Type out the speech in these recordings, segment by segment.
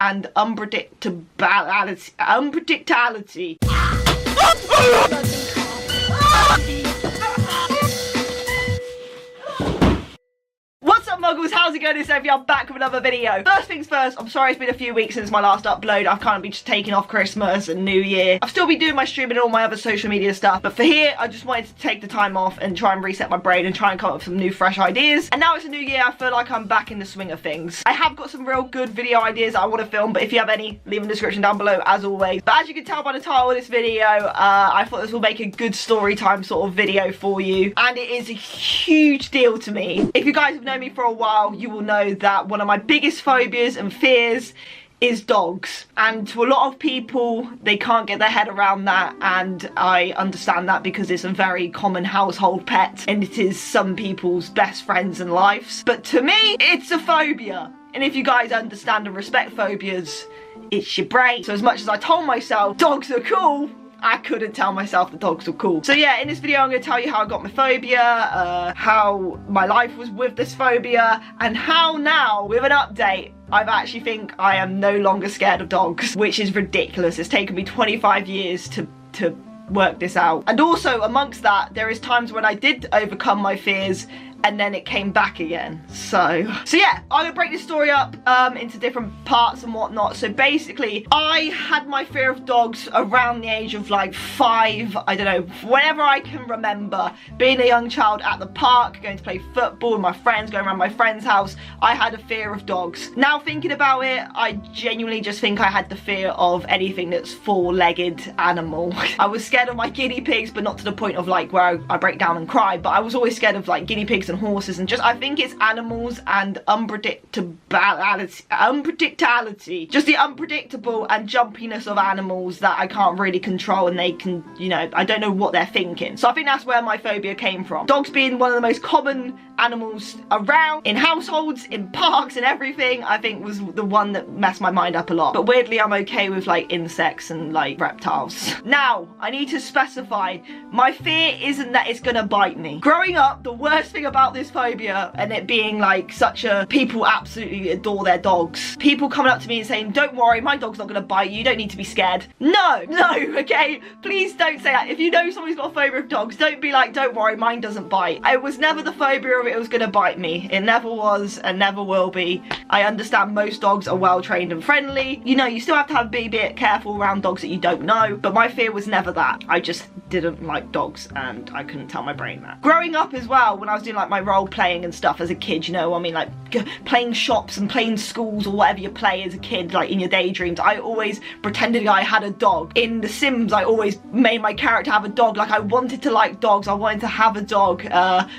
and unpredictability. What's up, muggles? How's it going? It's Sophie. I'm back with another video. First things first, I'm sorry it's been a few weeks since my last upload. I've kind of been just taking off Christmas and New Year. I've still been doing my streaming and all my other social media stuff, but for here, I just wanted to take the time off and try and reset my brain and try and come up with some new fresh ideas. And now it's a new year, I feel like I'm back in the swing of things. I have got some real good video ideas that I want to film, but if you have any, leave in the description down below as always. But as you can tell by the title of this video, I thought this will make a good story time sort of video for you. And it is a huge deal to me. If you guys have known me for a while, you will know that one of my biggest phobias and fears is dogs, and to a lot of people they can't get their head around that, and I understand that because it's a very common household pet and it is some people's best friends and lives. But to me, it's a phobia, and if you guys understand and respect phobias, it's your brain. So as much as I told myself dogs are cool, I couldn't tell myself that dogs were cool. So yeah, in this video I'm going to tell you how I got my phobia, how my life was with this phobia, and how now, with an update, I actually think I am no longer scared of dogs, which is ridiculous. It's taken me 25 years to work this out. And also amongst that, there is times when I did overcome my fears and then it came back again. So yeah, I'm gonna break this story up into different parts and whatnot. So basically, I had my fear of dogs around the age of like 5, I don't know, whenever I can remember. Being a young child at the park, going to play football with my friends, going around my friend's house, I had a fear of dogs. Now thinking about it, I genuinely just think I had the fear of anything that's 4-legged animal. I was scared of my guinea pigs, but not to the point of like where I break down and cry, but I was always scared of like guinea pigs and horses, and just I think it's animals and unpredictability, just the unpredictable and jumpiness of animals that I can't really control, and they can, you know, I don't know what they're thinking. So I think that's where my phobia came from. Dogs being one of the most common animals around in households, in parks and everything, I think was the one that messed my mind up a lot. But weirdly I'm okay with like insects and like reptiles. Now I need to specify, my fear isn't that it's gonna bite me. Growing up, the worst thing about this phobia, and it being like such a, people absolutely adore their dogs. People coming up to me and saying, don't worry, my dog's not gonna bite you, you don't need to be scared. No, okay? Please don't say that. If you know somebody's got a phobia of dogs, don't be like, don't worry, mine doesn't bite. It was never the phobia of it was gonna bite me. It never was and never will be. I understand most dogs are well trained and friendly. You know, you still have to be a bit careful around dogs that you don't know, but my fear was never that. I just didn't like dogs and I couldn't tell my brain that. Growing up as well, when I was doing like my role playing and stuff as a kid, you know, I mean like playing shops and playing schools or whatever you play as a kid, like in your daydreams, I always pretended I had a dog. In The Sims, I always made my character have a dog. Like I wanted to like dogs, I wanted to have a dog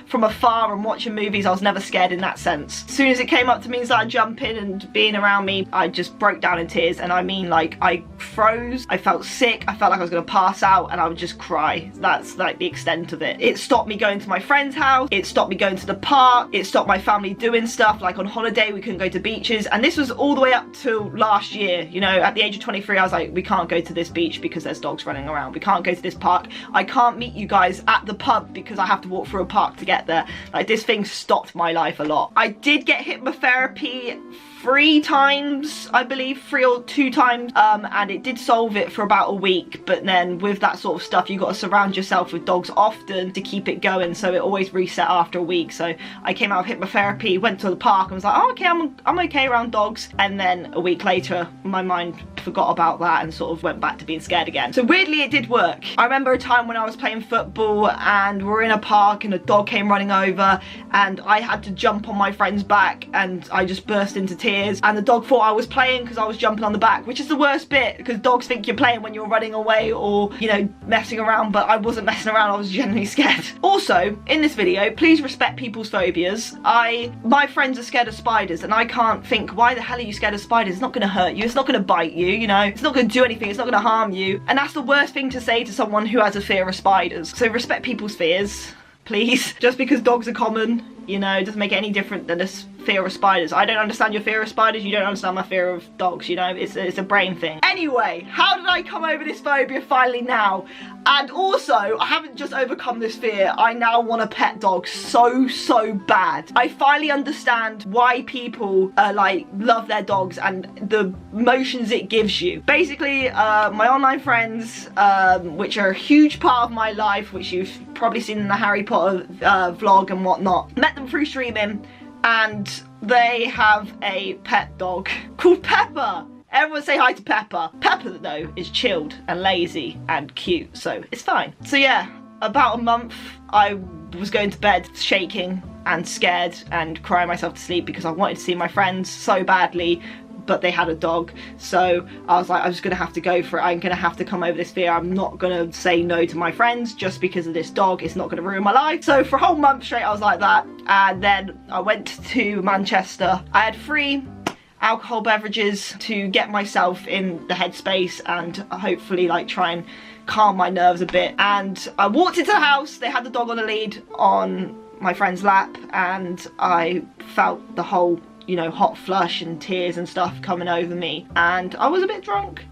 from afar, and watching movies, I was never scared in that sense. As soon as it came up to me and started jumping and being around me, I just broke down in tears, and I mean like I froze, I felt sick, I felt like I was gonna pass out, and I would just cry. That's like the extent of it. It stopped me going to my friend's house, it stopped me going to the park, it stopped my family doing stuff, like on holiday we couldn't go to beaches, and this was all the way up till last year. You know, at the age of 23 I was like, we can't go to this beach because there's dogs running around, we can't go to this park, I can't meet you guys at the pub because I have to walk through a park to get there. Like this thing stopped my life a lot. I did get hypnotherapy 3 times, I believe, 3 or 2 times, and it did solve it for about a week, but then with that sort of stuff you got to surround yourself with dogs often to keep it going, so it always reset after a week. So I came out of hypnotherapy, went to the park and was like, oh okay, I'm okay around dogs, and then a week later my mind forgot about that and sort of went back to being scared again. So weirdly it did work. I remember a time when I was playing football and we're in a park and a dog came running over and I had to jump on my friend's back and I just burst into tears, and the dog thought I was playing because I was jumping on the back, which is the worst bit because dogs think you're playing when you're running away or, you know, messing around, but I wasn't messing around, I was genuinely scared. Also, in this video, please respect people's phobias. My friends are scared of spiders and I can't think, why the hell are you scared of spiders? It's not going to hurt you, it's not going to bite you, you know, it's not going to do anything, it's not going to harm you, and that's the worst thing to say to someone who has a fear of spiders. So respect people's fears, please. Just because dogs are common, you know, it doesn't make it any different than a fear of spiders. I don't understand your fear of spiders, you don't understand my fear of dogs, you know, it's a brain thing. Anyway, how did I come over this phobia finally now? And also, I haven't just overcome this fear, I now want a pet dog so bad. I finally understand why people like love their dogs and the emotions it gives you. Basically, my online friends, which are a huge part of my life, which you've probably seen in the Harry Potter vlog and whatnot, met them through streaming, and they have a pet dog called Pepper. Everyone say hi to Pepper. Pepper, though, is chilled and lazy and cute, so it's fine. So yeah, about a month, I was going to bed shaking and scared and crying myself to sleep because I wanted to see my friends so badly, but they had a dog. So I was like, I'm just gonna have to go for it. I'm gonna have to come over this fear. I'm not gonna say no to my friends just because of this dog. It's not gonna ruin my life. So for a whole month straight, I was like that. And then I went to Manchester. I had 3 alcohol beverages to get myself in the headspace and hopefully like try and calm my nerves a bit. And I walked into the house, they had the dog on a lead on my friend's lap, and I felt the whole, you know, hot flush and tears and stuff coming over me, and I was a bit drunk.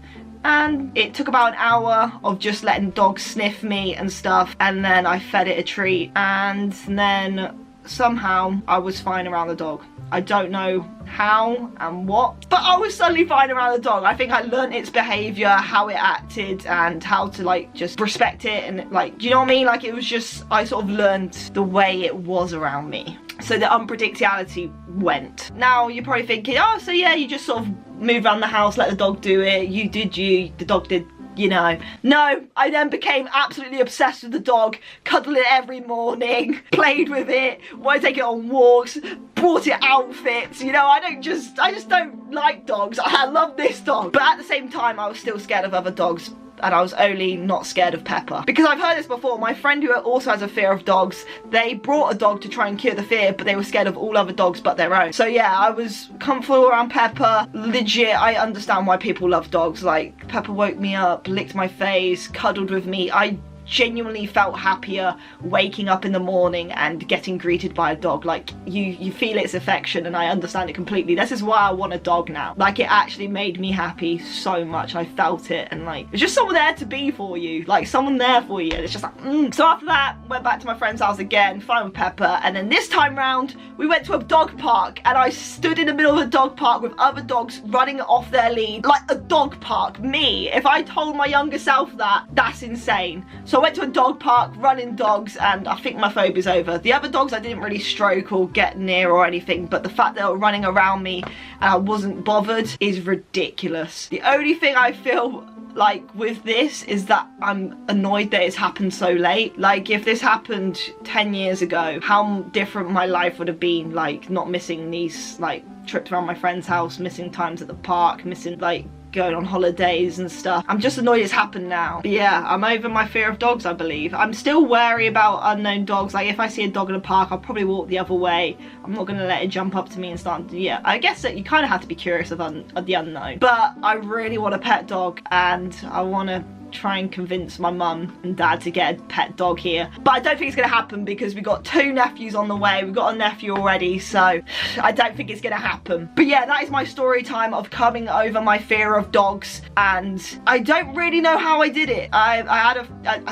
And it took about an hour of just letting dogs sniff me and stuff, and then I fed it a treat, and then somehow I was fine around the dog. I don't know how and what, but I was suddenly fine around the dog. I think I learnt its behaviour, how it acted, and how to like just respect it, and like, do you know what I mean? Like, it was just, I sort of learned the way it was around me. So the unpredictability went. Now you're probably thinking, oh, so yeah, you just sort of move around the house, let the dog do it, you did you, the dog did, you know. No, I then became absolutely obsessed with the dog, cuddled it every morning, played with it, wanted to take it on walks, bought it outfits, you know. I just don't like dogs. I love this dog. But at the same time, I was still scared of other dogs, and I was only not scared of Pepper. Because I've heard this before, my friend who also has a fear of dogs, they brought a dog to try and cure the fear, but they were scared of all other dogs but their own. So yeah, I was comfortable around Pepper. Legit, I understand why people love dogs. Like, Pepper woke me up, licked my face, cuddled with me. I genuinely felt happier waking up in the morning and getting greeted by a dog. Like, you feel its affection, and I understand it completely. This is why I want a dog now. Like, it actually made me happy so much. I felt it, and like, it's just someone there to be for you, like someone there for you, and it's just like So after that, went back to my friend's house again, fine with Pepper, and then this time round we went to a dog park, and I stood in the middle of the dog park with other dogs running off their lead. Like, a dog park, me, if I told my younger self that, that's insane. So I went to a dog park, running dogs, and I think my phobia's over. The other dogs I didn't really stroke or get near or anything, but the fact that they were running around me and I wasn't bothered is ridiculous. The only thing I feel like with this is that I'm annoyed that it's happened so late. Like, if this happened 10 years ago, how different my life would have been. Like, not missing these like trips around my friend's house, missing times at the park, missing like going on holidays and stuff. I'm just annoyed it's happened now. But yeah, I'm over my fear of dogs, I believe. I'm still wary about unknown dogs. Like, if I see a dog in a park, I'll probably walk the other way. I'm not gonna let it jump up to me and start, yeah. I guess that you kind of have to be curious of the unknown. But I really want a pet dog, and I want to try and convince my mum and dad to get a pet dog here, but I don't think it's gonna happen because we've got 2 nephews on the way. We've got a nephew already, so I don't think it's gonna happen. But yeah, that is my story time of coming over my fear of dogs, and I don't really know how I did it. I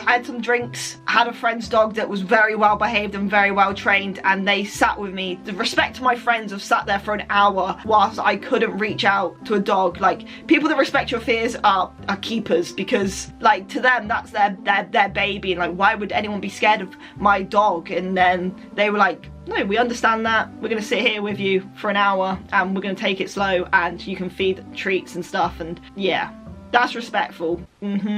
had some drinks, I had a friend's dog that was very well behaved and very well trained, and they sat with me. The respect to my friends have sat there for an hour whilst I couldn't reach out to a dog. Like, people that respect your fears are keepers, because like, to them that's their baby, and like, why would anyone be scared of my dog? And then they were like, no, we understand that. We're gonna sit here with you for an hour and we're gonna take it slow, and you can feed treats and stuff. And yeah, that's respectful.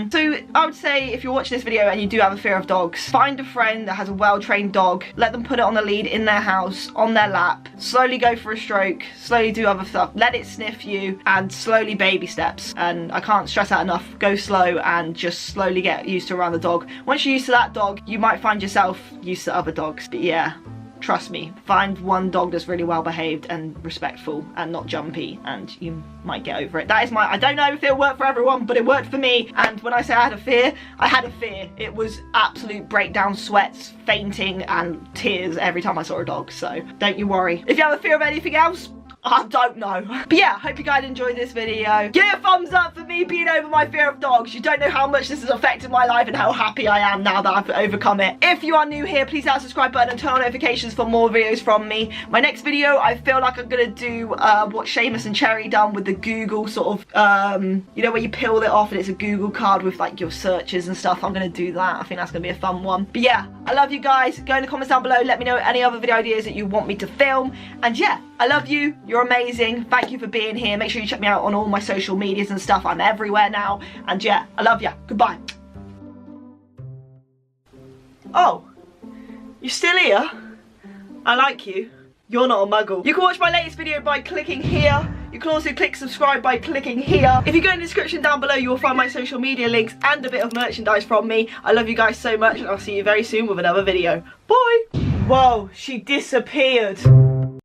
So I would say, if you're watching this video and you do have a fear of dogs, find a friend that has a well-trained dog, let them put it on the lead in their house, on their lap, slowly go for a stroke, slowly do other stuff, let it sniff you, and slowly baby steps. And I can't stress that enough, go slow and just slowly get used to around the dog. Once you're used to that dog, you might find yourself used to other dogs. But yeah, trust me, find one dog that's really well behaved and respectful and not jumpy, and you might get over it. That is my, I don't know if it'll work for everyone, but it worked for me. And when I say I had a fear, I had a fear. It was absolute breakdown, sweats, fainting and tears every time I saw a dog, so don't you worry. If you have a fear of anything else, I don't know. But yeah, hope you guys enjoyed this video. Give it a thumbs up for me being over my fear of dogs. You don't know how much this has affected my life and how happy I am now that I've overcome it. If you are new here, please hit that subscribe button and turn on notifications for more videos from me. My next video, I feel like I'm gonna do what Seamus and Cherry done with the Google sort of, you know, where you peel it off and it's a Google card with like your searches and stuff. I'm gonna do that. I think that's gonna be a fun one. But yeah, I love you guys. Go in the comments down below. Let me know any other video ideas that you want me to film. And yeah, I love you. You're amazing. Thank you for being here. Make sure you check me out on all my social medias and stuff. I'm everywhere now. And yeah, I love you. Goodbye. Oh, you're still here? I like you. You're not a muggle. You can watch my latest video by clicking here. You can also click subscribe by clicking here. If you go in the description down below, you will find my social media links and a bit of merchandise from me. I love you guys so much, and I'll see you very soon with another video. Bye. Whoa, she disappeared.